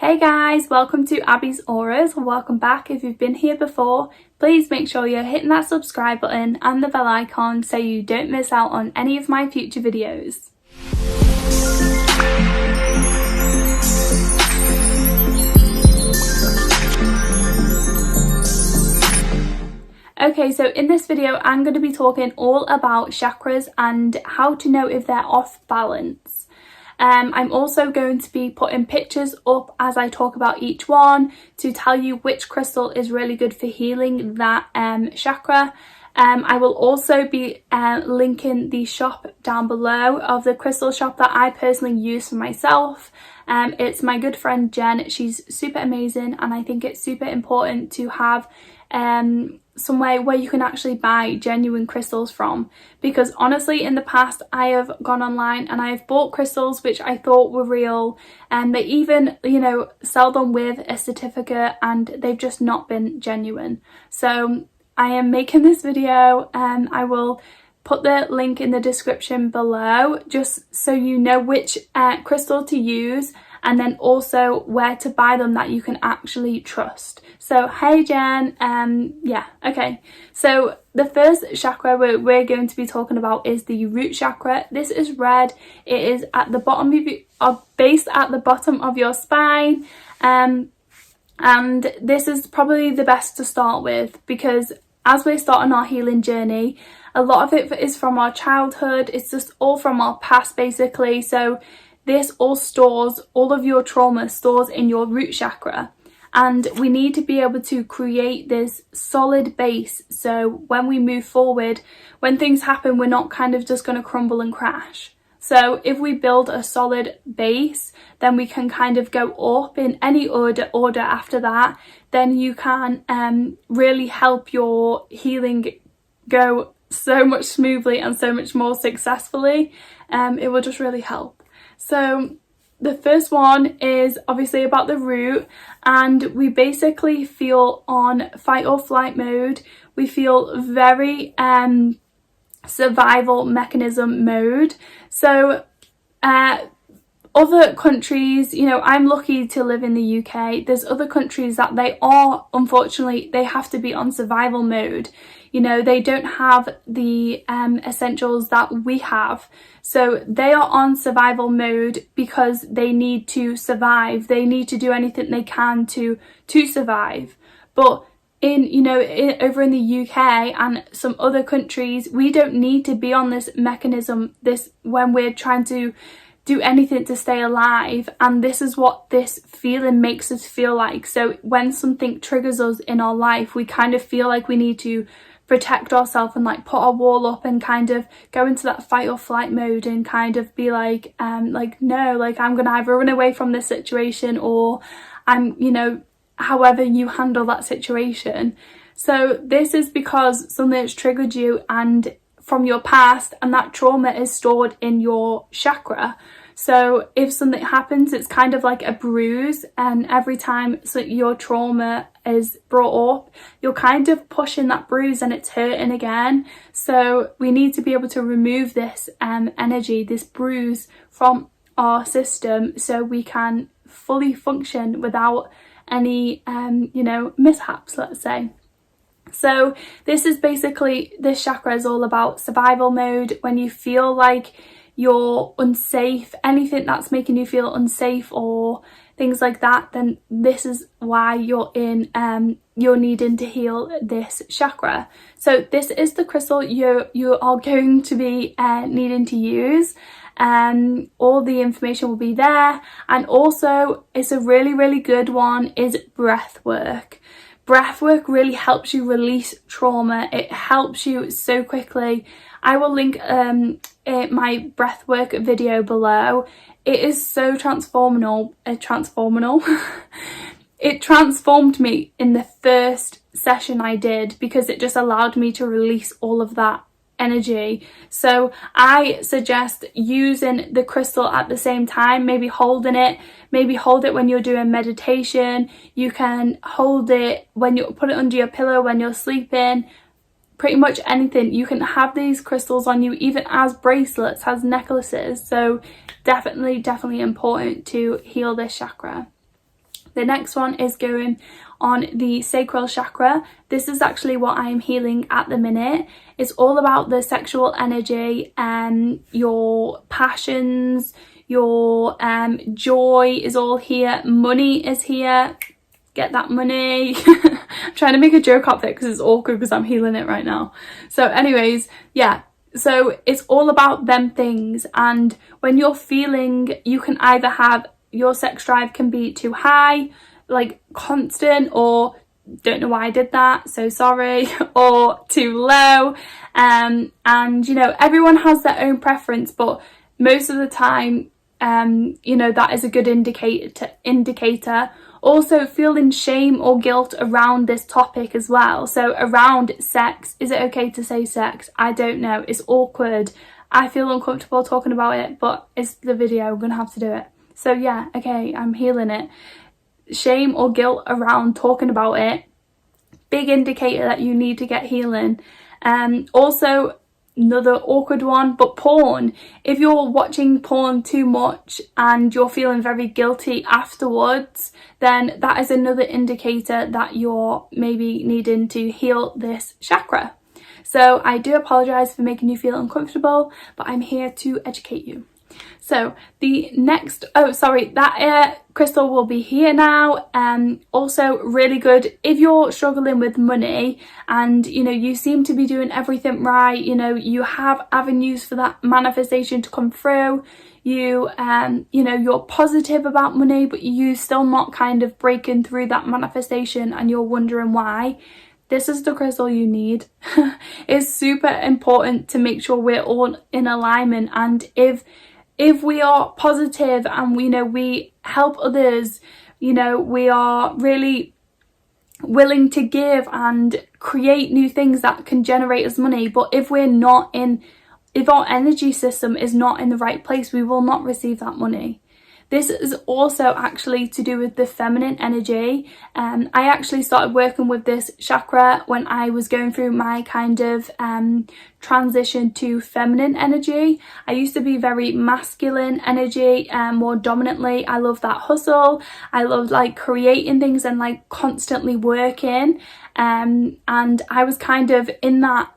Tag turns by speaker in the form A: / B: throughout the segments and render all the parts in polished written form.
A: Hey guys, welcome to Abby's Auras. Welcome back. If you've been here before, please make sure you're hitting that subscribe button and the bell icon so you don't miss out on any of my future videos. Okay, so in this video I'm going to be talking all about chakras and how to know if they're off balance. I'm also going to be putting pictures up as I talk about each one to tell you which crystal is really good for healing that chakra. I will also be linking the shop down below of the crystal shop that I personally use for myself. It's my good friend Jen. She's super amazing, and I think it's super important to have somewhere where you can actually buy genuine crystals from, because honestly in the past I have gone online and I have bought crystals which I thought were real, and they even, sell them with a certificate and they've just not been genuine. So I am making this video, I will put the link in the description below just so you know which crystal to use, and then also where to buy them that you can actually trust. So hey Jen, okay. So the first chakra we're going to be talking about is the root chakra. This is red. It is at the bottom based at the bottom of your spine, and this is probably the best to start with, because as we're starting our healing journey, a lot of it is from our childhood. It's just all from our past basically. So this all of your trauma stores in your root chakra, and we need to be able to create this solid base so when we move forward, when things happen, we're not kind of just going to crumble and crash. So if we build a solid base, then we can kind of go up in any order after that. Then you can really help your healing go so much smoothly and so much more successfully. It will just really help. So the first one is obviously about the root, and we basically feel on fight or flight mode. We feel very survival mechanism mode. So other countries, I'm lucky to live in the UK. There's other countries that unfortunately they have to be on survival mode. They don't have the essentials that we have. So they are on survival mode because they need to survive. They need to do anything they can to survive. But over in the UK and some other countries, we don't need to be on this mechanism when we're trying to do anything to stay alive, and this is what this feeling makes us feel like. So when something triggers us in our life, we kind of feel like we need to protect ourselves and put our wall up and kind of go into that fight or flight mode and kind of be no, I'm gonna either run away from this situation or however you handle that situation. So this is because something has triggered you and from your past, and that trauma is stored in your chakra. So if something happens, it's kind of like a bruise, and every time your trauma is brought up, you're kind of pushing that bruise and it's hurting again. So we need to be able to remove this energy, this bruise from our system, so we can fully function without any mishaps, let's say. So this chakra is all about survival mode. When you feel like you're unsafe, anything that's making you feel unsafe or things like that, then this is why you're needing to heal this chakra. So this is the crystal you are going to be needing to use. All the information will be there, and also it's a really, really good one is breath work. Breath work really helps you release trauma. It helps you so quickly. I will link my breath work video below. It is so transformational. It transformed me in the first session I did, because it just allowed me to release all of that energy. So I suggest using the crystal at the same time, maybe hold it when you're doing meditation. You can hold it when you put it under your pillow when you're sleeping. Pretty much anything. You can have these crystals on you even as bracelets, as necklaces. So definitely important to heal this chakra. The next one is going on the sacral chakra. This is actually what I'm healing at the minute. It's all about the sexual energy and your passions, your joy is all here. Money is here. Get that money. I'm trying to make a joke up there because it's awkward because I'm healing it right now. So anyways, yeah. So it's all about them things, and when you're feeling, you can either have your sex drive can be too high, like constant, or don't know why I did that, so sorry, or too low. And you know, everyone has their own preference, but most of the time, you know, that is a good indicator. Also, feeling shame or guilt around this topic as well. So around sex, is it okay to say sex? I don't know, it's awkward. I feel uncomfortable talking about it, but it's the video, I'm gonna have to do it. So yeah, okay, I'm healing it. Shame or guilt around talking about it, big indicator that you need to get healing. Also, another awkward one, but porn. If you're watching porn too much and you're feeling very guilty afterwards, then that is another indicator that you're maybe needing to heal this chakra. So I do apologize for making you feel uncomfortable, but I'm here to educate you. So the next, that crystal will be here now. Also really good if you're struggling with money and you know you seem to be doing everything right, you know you have avenues for that manifestation to come through, you know you're positive about money, but you still not kind of breaking through that manifestation and you're wondering why. This is the crystal you need. It's super important to make sure we're all in alignment, and if we are positive and we know we help others, you know, we are really willing to give and create new things that can generate us money. But if we're not in, if our energy system is not in the right place, we will not receive that money. This is also actually to do with the feminine energy. I actually started working with this chakra when I was going through my kind of transition to feminine energy. I used to be very masculine energy, more dominantly. I love that hustle. I love like creating things and like constantly working. And I was kind of in that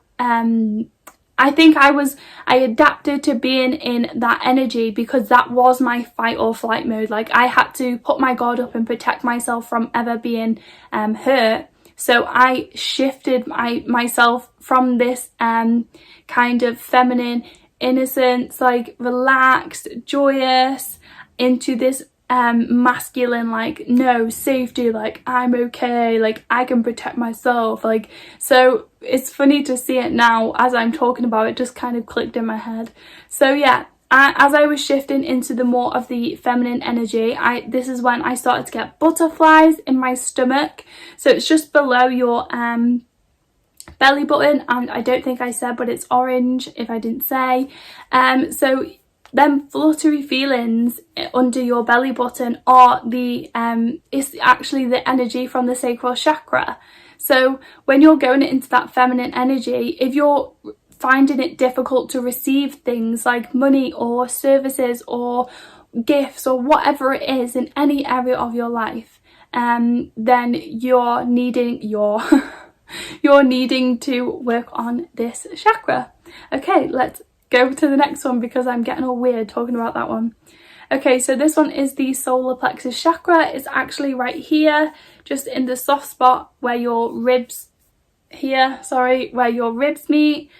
A: I think I adapted to being in that energy because that was my fight or flight mode. Like I had to put my guard up and protect myself from ever being hurt. So I shifted myself from this kind of feminine innocence, like relaxed, joyous, into this masculine, like no, safety, like I'm okay, like I can protect myself. Like, so it's funny to see it now as I'm talking about it, just kind of clicked in my head. So yeah, as I was shifting into the more of the feminine energy, this is when I started to get butterflies in my stomach. So it's just below your belly button, and I don't think I said, but it's orange if I didn't say. So them fluttery feelings under your belly button are it's actually the energy from the sacral chakra. So when you're going into that feminine energy, if you're finding it difficult to receive things like money or services or gifts or whatever it is in any area of your life, then you're needing you're needing to work on this chakra. Okay, let's go to the next one because I'm getting all weird talking about that one. Okay, so this one is the solar plexus chakra. It's actually right here, just in the soft spot where your ribs where your ribs meet.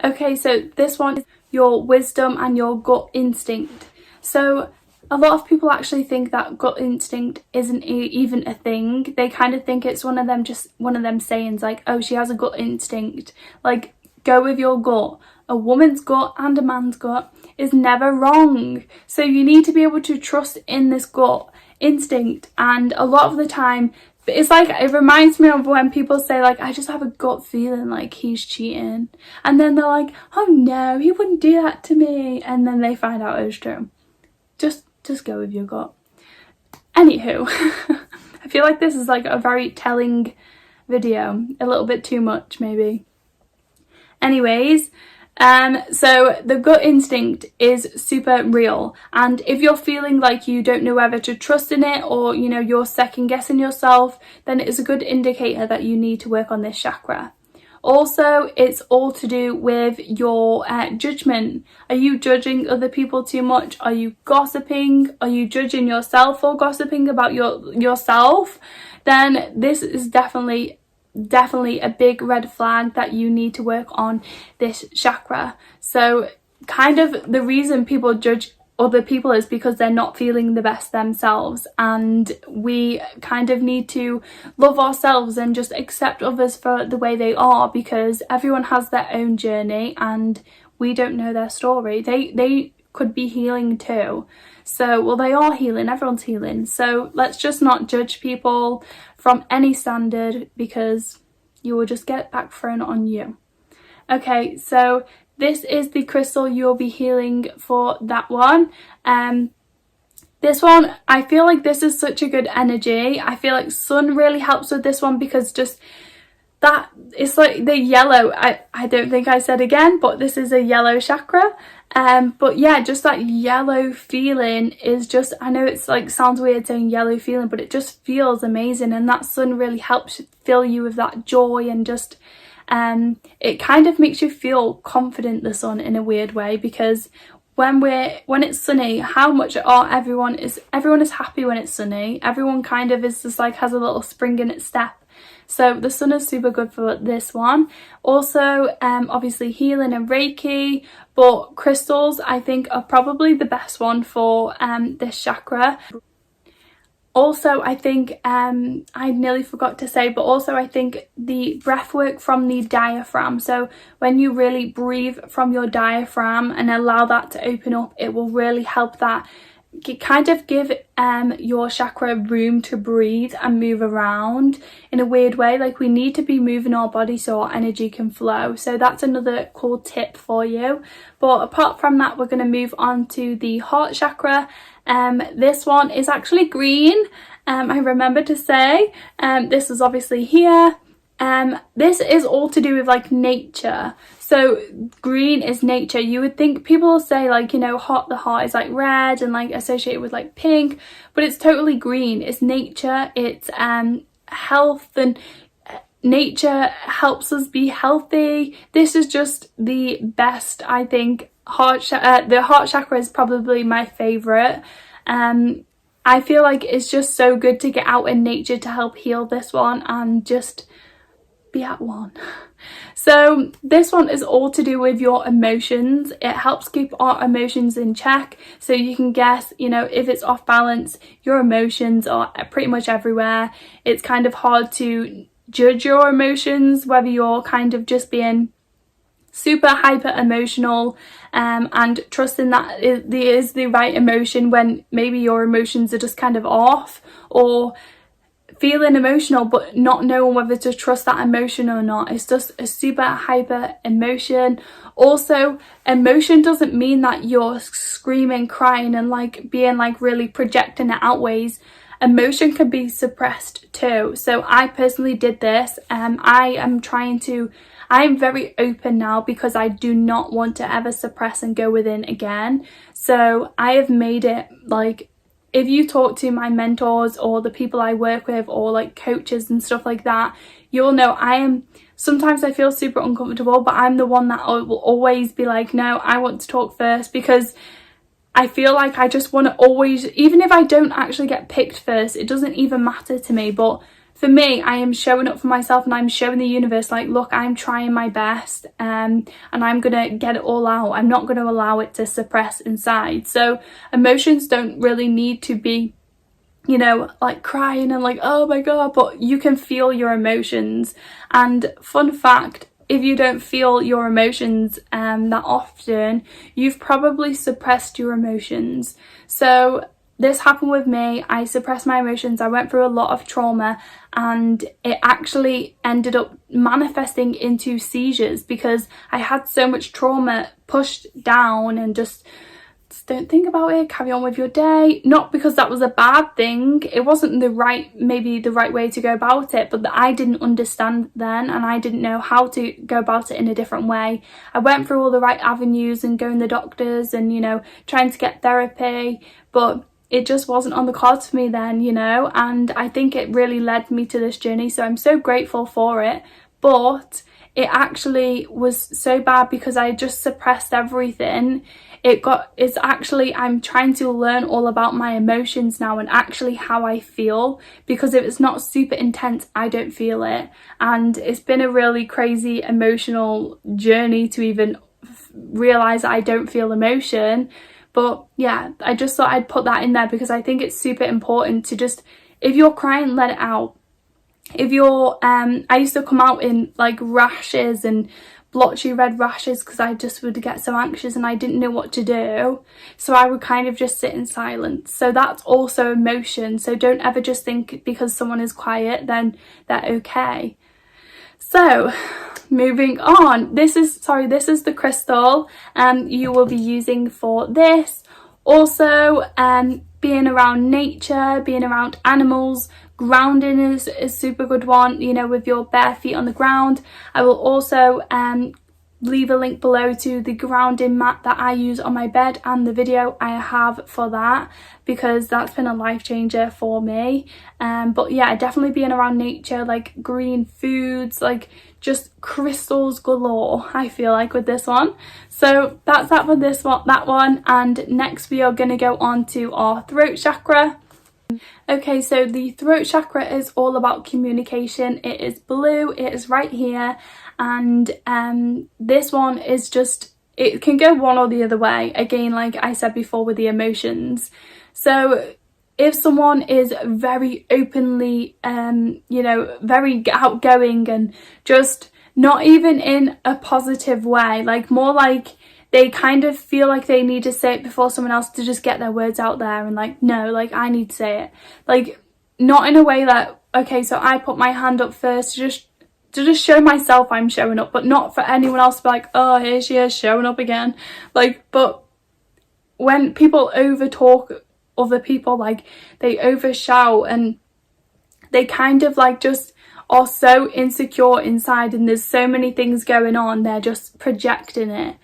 A: Okay, so this one is your wisdom and your gut instinct. So a lot of people actually think that gut instinct isn't even a thing. They kind of think it's one of them sayings like, oh, she has a gut instinct. Like, go with your gut. A woman's gut and a man's gut is never wrong. So you need to be able to trust in this gut instinct. And a lot of the time, it's like, it reminds me of when people say like, I just have a gut feeling like he's cheating. And then they're like, oh no, he wouldn't do that to me. And then they find out it's true. Just go with your gut. Anywho, I feel like this is like a very telling video. A little bit too much maybe. Anyways, So the gut instinct is super real, and if you're feeling like you don't know whether to trust in it, or you know, you're second guessing yourself, then it is a good indicator that you need to work on this chakra. Also, it's all to do with your judgment. Are you judging other people too much? Are you gossiping? Are you judging yourself or gossiping about yourself? Then this is definitely a big red flag that you need to work on this chakra. So kind of the reason people judge other people is because they're not feeling the best themselves, and we kind of need to love ourselves and just accept others for the way they are, because everyone has their own journey and we don't know their story. They could be healing too. So, well, they are healing, everyone's healing. So let's just not judge people from any standard, because you will just get it back thrown on you. Okay, so this is the crystal you'll be healing for that one. This one, I feel like this is such a good energy. I feel like sun really helps with this one, because just that, it's like the yellow, I don't think I said again, but this is a yellow chakra. But yeah, just that yellow feeling is just, I know it's like sounds weird saying yellow feeling, but it just feels amazing, and that sun really helps fill you with that joy, and just it kind of makes you feel confident, the sun, in a weird way, because when it's sunny, how much everyone is happy when it's sunny. Everyone kind of is just like has a little spring in its step. So the sun is super good for this one. Also, obviously healing and Reiki, but crystals I think are probably the best one for this chakra. Also, I think, I nearly forgot to say, but also I think the breath work from the diaphragm. So when you really breathe from your diaphragm and allow that to open up, it will really help that kind of give your chakra room to breathe and move around in a weird way. Like, we need to be moving our body so our energy can flow. So that's another cool tip for you. But apart from that, we're going to move on to the heart chakra. This one is actually green. I remember to say, this is obviously here. This is all to do with like nature. So green is nature. You would think, people will say like, you know, the heart is like red and like associated with like pink, but it's totally green. It's nature. It's health, and nature helps us be healthy. This is just the best, I think. The heart chakra is probably my favorite. I feel like it's just so good to get out in nature to help heal this one and just be at one. So this one is all to do with your emotions. It helps keep our emotions in check, so you can guess, you know, if it's off balance. Your emotions are pretty much everywhere. It's kind of hard to judge your emotions, whether you're kind of just being super hyper emotional and trusting that it is the right emotion when maybe your emotions are just kind of off, or feeling emotional but not knowing whether to trust that emotion or not. It's just a super hyper emotion. Also, emotion doesn't mean that you're screaming, crying and like being like really projecting it outways. Emotion can be suppressed too. So I personally did this. I am very open now, because I do not want to ever suppress and go within again. So I have made it like, if you talk to my mentors or the people I work with or like coaches and stuff like that, you'll know sometimes I feel super uncomfortable, but I'm the one that will always be like, no, I want to talk first, because I feel like I just want to always, even if I don't actually get picked first, it doesn't even matter to me. But for me, I am showing up for myself, and I'm showing the universe like, look, I'm trying my best, and I'm gonna get it all out. I'm not gonna allow it to suppress inside. So emotions don't really need to be, you know, like crying and like, oh my god, but you can feel your emotions. And fun fact, if you don't feel your emotions that often, you've probably suppressed your emotions. So this happened with me. I suppressed my emotions. I went through a lot of trauma, and it actually ended up manifesting into seizures, because I had so much trauma pushed down and just just don't think about it, carry on with your day. Not because that was a bad thing, it wasn't maybe the right way to go about it, but that I didn't understand then, and I didn't know how to go about it in a different way. I went through all the right avenues and going to the doctors and, you know, trying to get therapy, but it just wasn't on the cards for me then, you know, and I think it really led me to this journey, so I'm so grateful for it. But it actually was so bad because I just suppressed everything. I'm trying to learn all about my emotions now and actually how I feel, because if it's not super intense, I don't feel it. And it's been a really crazy emotional journey to even realize I don't feel emotion. But yeah, I just thought I'd put that in there because I think it's super important to just, if you're crying, let it out. If you're I used to come out in like rashes and blotchy red rashes because I just would get so anxious and I didn't know what to do, so I would kind of just sit in silence. So that's also emotion, so don't ever just think because someone is quiet then they're okay. So moving on, this is the crystal you will be using for this. Also being around nature, being around animals, grounding is a super good one, you know, with your bare feet on the ground. I will also leave a link below to the grounding mat that I use on my bed and the video I have for that, because that's been a life changer for me. But yeah, definitely being around nature, like green foods, like just crystals galore, I feel like, with this one. So that's that for that one. And next we are going to go on to our throat chakra. Okay, so the throat chakra is all about communication. It is blue, it is right here, and this one is just, it can go one or the other way, again, like I said before with the emotions. So if someone is very openly you know, very outgoing and just not even in a positive way, like more like they kind of feel like they need to say it before someone else to just get their words out there, and like, no, like I need to say it. Like, not in a way that, okay, so I put my hand up first to just show myself I'm showing up, but not for anyone else to be like, oh, here she is showing up again. Like, but when people over talk other people, like they over shout and they kind of like just are so insecure inside and there's so many things going on, they're just projecting it.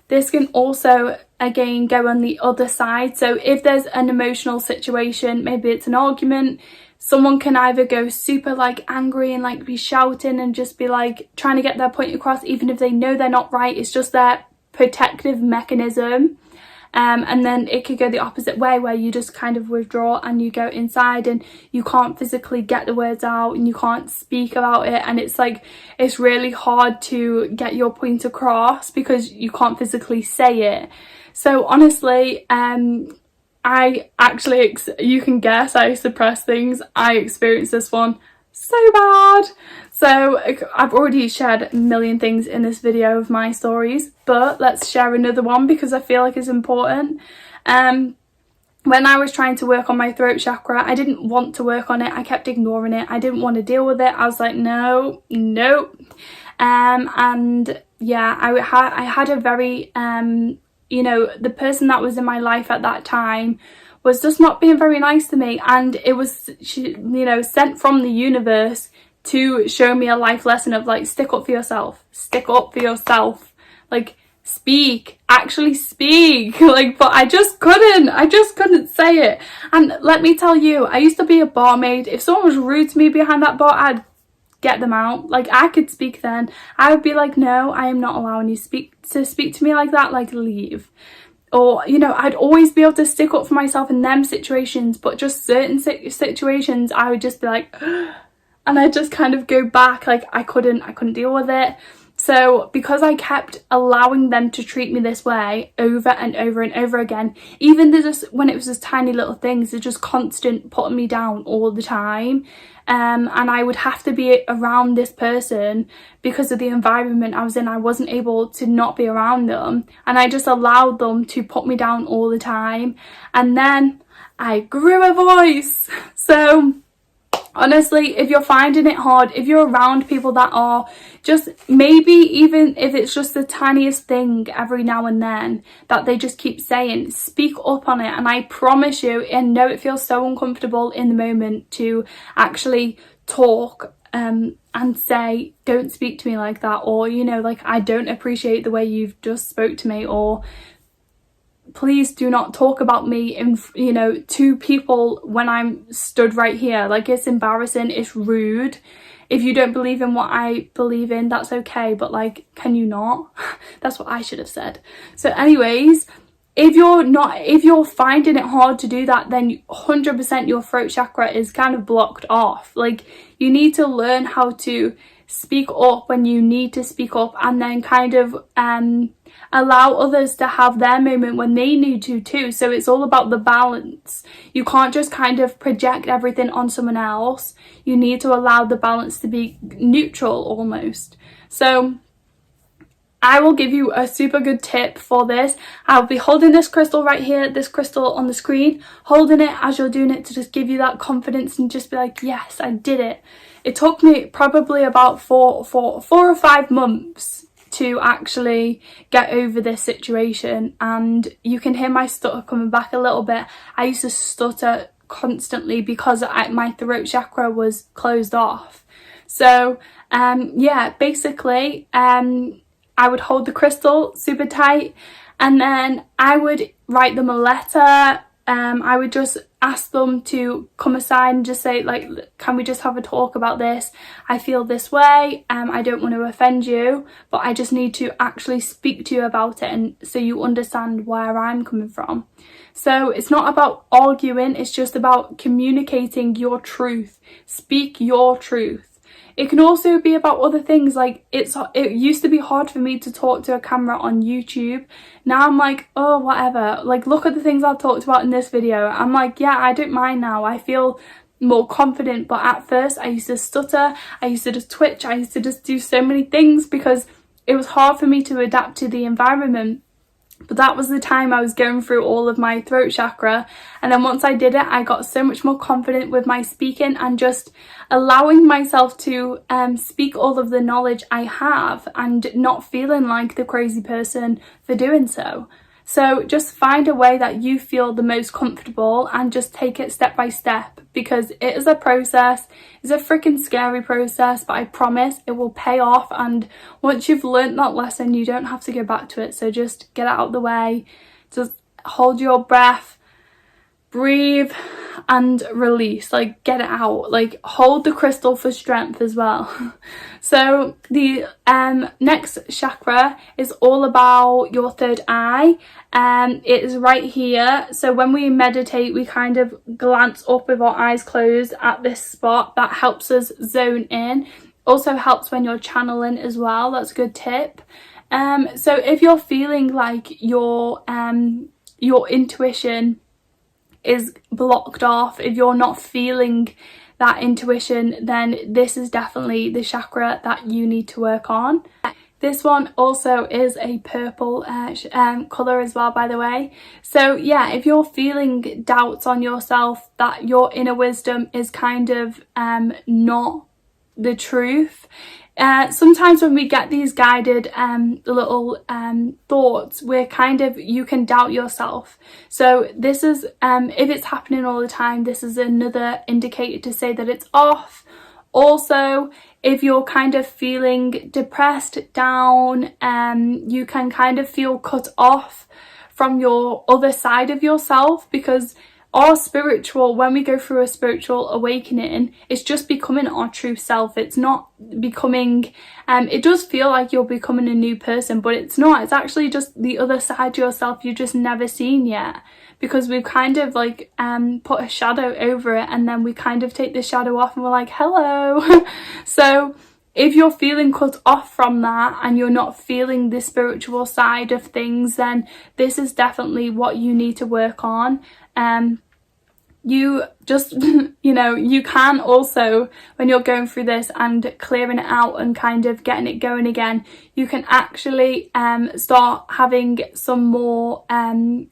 A: This can also, again, go on the other side. So if there's an emotional situation, maybe it's an argument, someone can either go super like angry and like be shouting and just be like trying to get their point across, even if they know they're not right. It's just their protective mechanism. And then it could go the opposite way, where you just kind of withdraw and you go inside and you can't physically get the words out and you can't speak about it, and it's like, it's really hard to get your point across because you can't physically say it. So honestly, I actually, you can guess, I suppress things. I experienced this one so bad. So I've already shared a million things in this video of my stories, but let's share another one because I feel like it's important. When I was trying to work on my throat chakra, I didn't want to work on it. I kept ignoring it. I didn't want to deal with it. I was like, no, nope. And yeah, I had a very, you know, the person that was in my life at that time was just not being very nice to me, and it was, you know, sent from the universe to show me a life lesson of like, stick up for yourself, like speak, actually speak. Like, but I just couldn't say it. And let me tell you, I used to be a barmaid. If someone was rude to me behind that bar, I'd get them out. Like, I could speak then. I would be like, no, I am not allowing you to speak to me like that, like leave. Or, you know, I'd always be able to stick up for myself in them situations, but just certain situations I would just be like and I just kind of go back, like I couldn't deal with it. So because I kept allowing them to treat me this way over and over and over again, even when it was just tiny little things, they're just constant putting me down all the time. And I would have to be around this person because of the environment I was in. I wasn't able to not be around them, and I just allowed them to put me down all the time. And then I grew a voice. So Honestly, if you're finding it hard, if you're around people that are just, maybe even if it's just the tiniest thing every now and then that they just keep saying, speak up on it. And I promise you, and know it feels so uncomfortable in the moment to actually talk and say, don't speak to me like that, or, you know, like, I don't appreciate the way you've just spoke to me, or please do not talk about me in, you know, to people when I'm stood right here. Like, it's embarrassing, it's rude. If you don't believe in what I believe in, that's okay, but like, can you not? That's what I should have said. So anyways, if you're finding it hard to do that, then 100% your throat chakra is kind of blocked off. Like, you need to learn how to speak up when you need to speak up, and then kind of allow others to have their moment when they need to too. So it's all about the balance. You can't just kind of project everything on someone else. You need to allow the balance to be neutral almost. So I will give you a super good tip for this. I'll be holding this crystal right here, this crystal on the screen, holding it as you're doing it to just give you that confidence and just be like, yes, I did it. It took me probably about four or 5 months to actually get over this situation, and you can hear my stutter coming back a little bit. I used to stutter constantly because my throat chakra was closed off. So yeah, basically I would hold the crystal super tight, and then I would write them a letter. I would just ask them to come aside and just say, like, can we just have a talk about this? I feel this way. I don't want to offend you, but I just need to actually speak to you about it, and so you understand where I'm coming from. So it's not about arguing, it's just about communicating your truth. Speak your truth. It can also be about other things. Like, it used to be hard for me to talk to a camera on YouTube. Now I'm like, oh, whatever. Like, look at the things I've talked about in this video. I'm like, yeah, I don't mind now. I feel more confident. But at first I used to stutter. I used to just twitch. I used to just do so many things because it was hard for me to adapt to the environment. But that was the time I was going through all of my throat chakra, and then once I did it, I got so much more confident with my speaking and just allowing myself to speak all of the knowledge I have and not feeling like the crazy person for doing so. So just find a way that you feel the most comfortable and just take it step by step, because it is a process. It's a freaking scary process, but I promise it will pay off. And once you've learnt that lesson, you don't have to go back to it. So just get it out of the way. Just hold your breath, breathe and release. Like, get it out. Like, hold the crystal for strength as well. So the next chakra is all about your third eye. It is right here. So when we meditate, we kind of glance up with our eyes closed at this spot. That helps us zone in. Also helps when you're channeling as well. That's a good tip. So if you're feeling like your intuition is blocked off, if you're not feeling that intuition, then this is definitely the chakra that you need to work on. This one also is a purple colour as well, by the way. So yeah, if you're feeling doubts on yourself, that your inner wisdom is kind of not the truth, sometimes when we get these guided little thoughts, you can doubt yourself. So this is, if it's happening all the time, this is another indicator to say that it's off. Also, if you're kind of feeling depressed, down, you can kind of feel cut off from your other side of yourself, because when we go through a spiritual awakening, it's just becoming our true self. It's not becoming, it does feel like you're becoming a new person, but it's not. It's actually just the other side of yourself you've just never seen yet, because we've kind of like put a shadow over it, and then we kind of take the shadow off and we're like, hello. So if you're feeling cut off from that and you're not feeling the spiritual side of things, then this is definitely what you need to work on. You just, you know, you can also, when you're going through this and clearing it out and kind of getting it going again, you can actually start having some more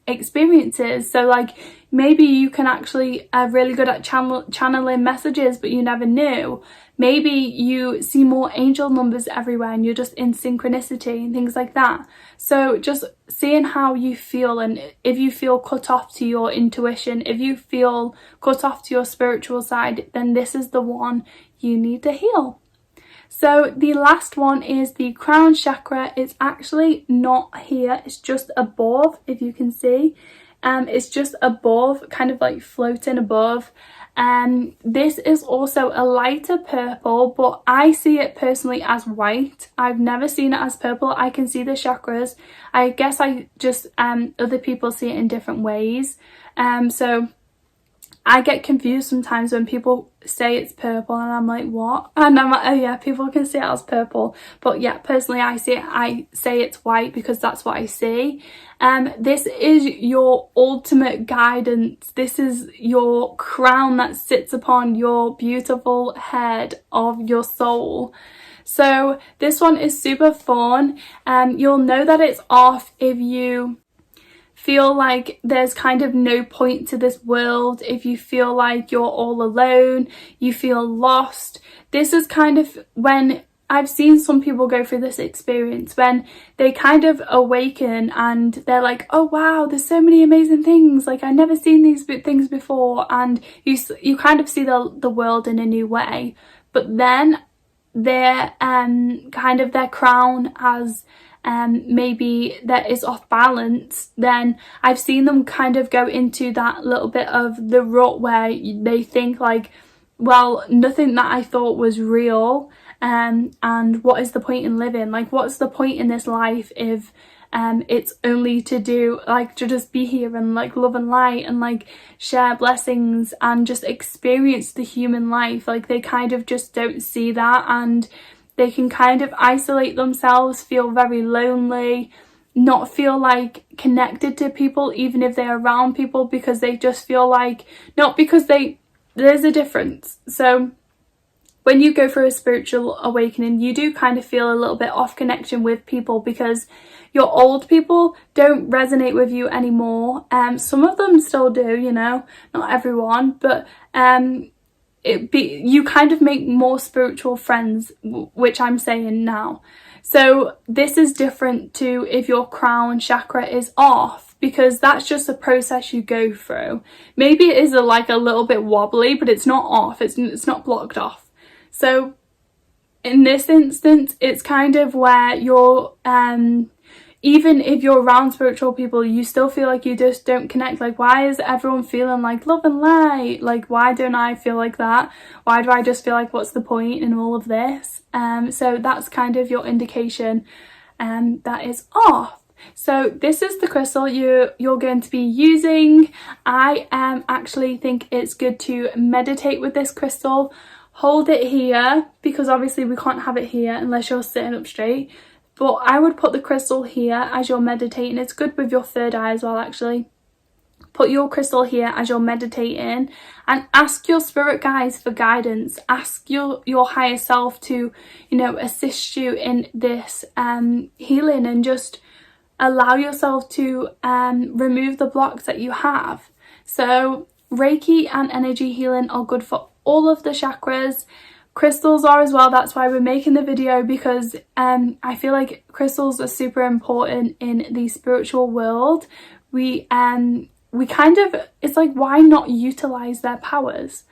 A: experiences. So like maybe you can actually are really good at channeling messages, but you never knew. Maybe you see more angel numbers everywhere and you're just in synchronicity and things like that. So just seeing how you feel, and if you feel cut off to your intuition, if you feel cut off to your spiritual side, then this is the one you need to heal. So the last one is the crown chakra. It's actually not here, it's just above, if you can see. It's just above, kind of like floating above. This is also a lighter purple, but I see it personally as white. I've never seen it as purple. I can see the chakras. I guess I just other people see it in different ways. So I get confused sometimes when people say it's purple and I'm like, what? And I'm like, oh yeah, people can see it as purple. But yeah, personally I say it's white because that's what I see. This is your ultimate guidance. This is your crown that sits upon your beautiful head of your soul. So this one is super fun. You'll know that it's off if you feel like there's kind of no point to this world, if you feel like you're all alone, you feel lost. This is kind of when I've seen some people go through this experience, when they kind of awaken and they're like, oh wow, there's so many amazing things, like I've never seen these things before, and you kind of see the world in a new way. But then their kind of their crown has maybe that is off balance, then I've seen them kind of go into that little bit of the rut where they think like, well, nothing that I thought was real, and what is the point in living? Like, what's the point in this life if it's only to do, like, to just be here and like love and light and like share blessings and just experience the human life. Like, they kind of just don't see that, and they can kind of isolate themselves, feel very lonely, not feel like connected to people even if they're around people, because they just feel like, not because there's a difference. So when you go through a spiritual awakening, you do kind of feel a little bit off connection with people because your old people don't resonate with you anymore. Some of them still do, you know, not everyone, but you kind of make more spiritual friends, which I'm saying now. So this is different to if your crown chakra is off, because that's just a process you go through. Maybe it is like a little bit wobbly, but it's not off, it's not blocked off. So in this instance, it's kind of where you're even if you're around spiritual people, you still feel like you just don't connect. Like, why is everyone feeling like love and light? Like, why don't I feel like that? Why do I just feel like, what's the point in all of this? So that's kind of your indication that is off. So this is the crystal you're going to be using. I actually think it's good to meditate with this crystal. Hold it here, because obviously we can't have it here unless you're sitting up straight. But I would put the crystal here as you're meditating. It's good with your third eye as well, actually. Put your crystal here as you're meditating and ask your spirit guides for guidance. Ask your higher self to, you know, assist you in this healing, and just allow yourself to remove the blocks that you have. So Reiki and energy healing are good for all of the chakras. Crystals are as well. That's why we're making the video, because I feel like crystals are super important in the spiritual world. We kind of, it's like, why not utilize their powers?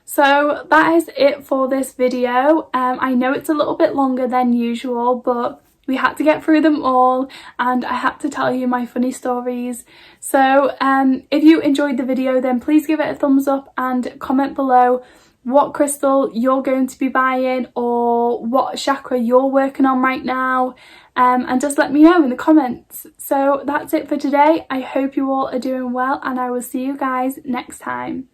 A: So that is it for this video. I know it's a little bit longer than usual, but we had to get through them all, and I had to tell you my funny stories. So if you enjoyed the video, then please give it a thumbs up and comment below what crystal you're going to be buying or what chakra you're working on right now, and just let me know in the comments. So that's it for today. I hope you all are doing well, and I will see you guys next time.